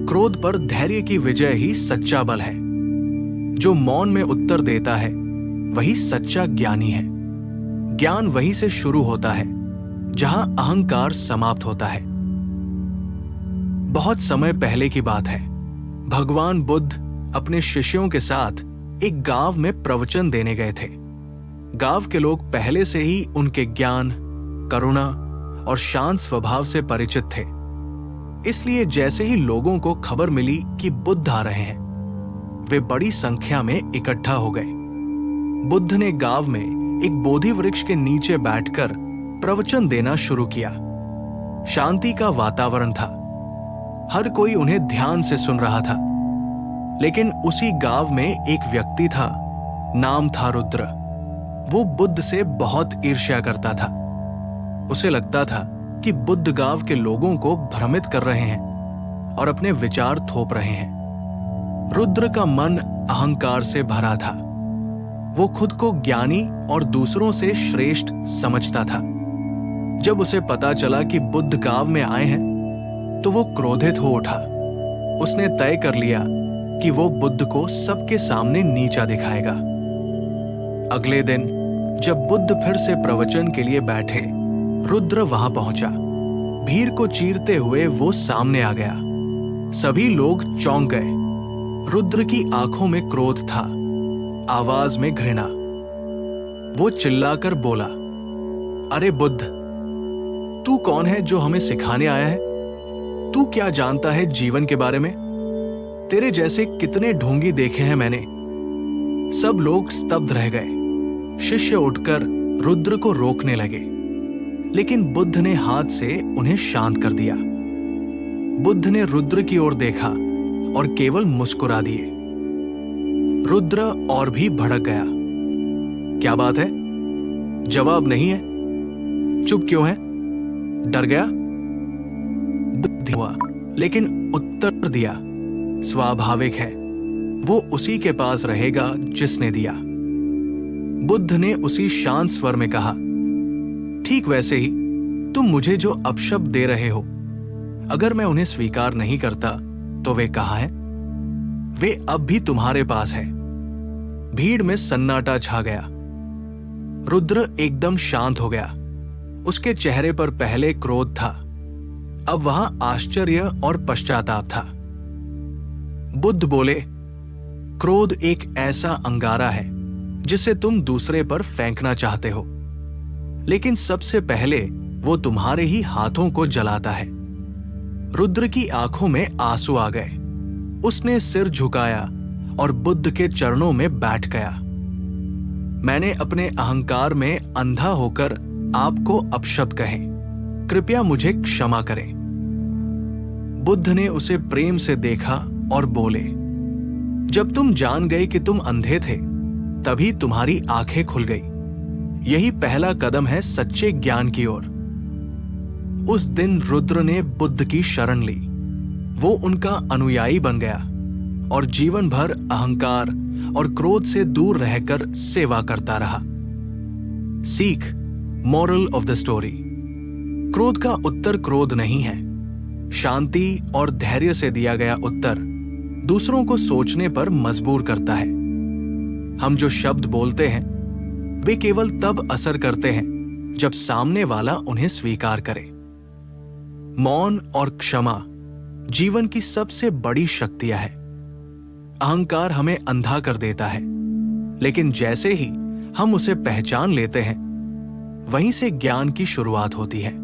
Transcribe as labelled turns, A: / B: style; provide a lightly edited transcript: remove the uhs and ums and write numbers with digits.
A: क्रोध पर धैर्य की विजय ही सच्चा बल है। जो मौन में उत्तर देता है वही सच्चा ज्ञानी है। ज्ञान वहीं से शुरू होता है जहां अहंकार समाप्त होता है। बहुत समय पहले की बात है। भगवान बुद्ध अपने शिष्यों के साथ एक गांव में प्रवचन देने गए थे। गांव के लोग पहले से ही उनके ज्ञान, करुणा और शांत स्वभाव से परिचित थे। इसलिए जैसे ही लोगों को खबर मिली कि बुद्ध आ रहे हैं, वे बड़ी संख्या में इकट्ठा हो गए। बुद्ध ने गांव में एक बोधि वृक्ष के नीचे बैठकर प्रवचन देना शुरू किया। शांति का वातावरण था। हर कोई उन्हें ध्यान से सुन रहा था। लेकिन उसी गांव में एक व्यक्ति था, नाम था रुद्र। वो बुद्ध से बहुत ईर्ष्या करता था। उसे लगता था कि बुद्ध गांव के लोगों को भ्रमित कर रहे हैं और अपने विचार थोप रहे हैं। रुद्र का मन अहंकार से भरा था। वो खुद को ज्ञानी और दूसरों से श्रेष्ठ समझता था। जब उसे पता चला कि बुद्ध गांव में आए हैं, तो वो क्रोधित हो उठा। उसने तय कर लिया कि वो बुद्ध को सबके सामने नीचा दिखाएगा। अगले दिन जब बुद्ध फिर से प्रवचन के लिए बैठे, रुद्र वहां पहुंचा। भीड़ को चीरते हुए वो सामने आ गया। सभी लोग चौंक गए। रुद्र की आंखों में क्रोध था, आवाज में घृणा। वो चिल्लाकर बोला, अरे बुद्ध, तू कौन है जो हमें सिखाने आया है? तू क्या जानता है जीवन के बारे में? तेरे जैसे कितने ढोंगी देखे हैं मैंने। सब लोग स्तब्ध रह गए। शिष्य उठकर रुद्र को रोकने लगे, लेकिन बुद्ध ने हाथ से उन्हें शांत कर दिया। बुद्ध ने रुद्र की ओर देखा और केवल मुस्कुरा दिए। रुद्र और भी भड़क गया। क्या बात है? जवाब नहीं है? चुप क्यों है? डर गया? बुद्ध हुआ, लेकिन उत्तर दिया। स्वाभाविक है, वो उसी के पास रहेगा जिसने दिया। बुद्ध ने उसी शांत स्वर में कहा, ठीक वैसे ही तुम मुझे जो अपशब्द दे रहे हो, अगर मैं उन्हें स्वीकार नहीं करता तो वे कहाँ हैं? वे अब भी तुम्हारे पास है। भीड़ में सन्नाटा छा गया। रुद्र एकदम शांत हो गया। उसके चेहरे पर पहले क्रोध था, अब वहां आश्चर्य और पश्चाताप था। बुद्ध बोले, क्रोध एक ऐसा अंगारा है जिसे तुम दूसरे पर फेंकना चाहते हो, लेकिन सबसे पहले वो तुम्हारे ही हाथों को जलाता है। रुद्र की आंखों में आंसू आ गए। उसने सिर झुकाया और बुद्ध के चरणों में बैठ गया। मैंने अपने अहंकार में अंधा होकर आपको अपशब्द कहे, कृपया मुझे क्षमा करें। बुद्ध ने उसे प्रेम से देखा और बोले, जब तुम जान गए कि तुम अंधे थे, तभी तुम्हारी आंखें खुल गई। यही पहला कदम है सच्चे ज्ञान की ओर। उस दिन रुद्र ने बुद्ध की शरण ली। वो उनका अनुयायी बन गया और जीवन भर अहंकार और क्रोध से दूर रहकर सेवा करता रहा। सीख, मोरल ऑफ द स्टोरी। क्रोध का उत्तर क्रोध नहीं है। शांति और धैर्य से दिया गया उत्तर दूसरों को सोचने पर मजबूर करता है। हम जो शब्द बोलते हैं वे केवल तब असर करते हैं जब सामने वाला उन्हें स्वीकार करे। मौन और क्षमा जीवन की सबसे बड़ी शक्तियां हैं। अहंकार हमें अंधा कर देता है, लेकिन जैसे ही हम उसे पहचान लेते हैं, वहीं से ज्ञान की शुरुआत होती है।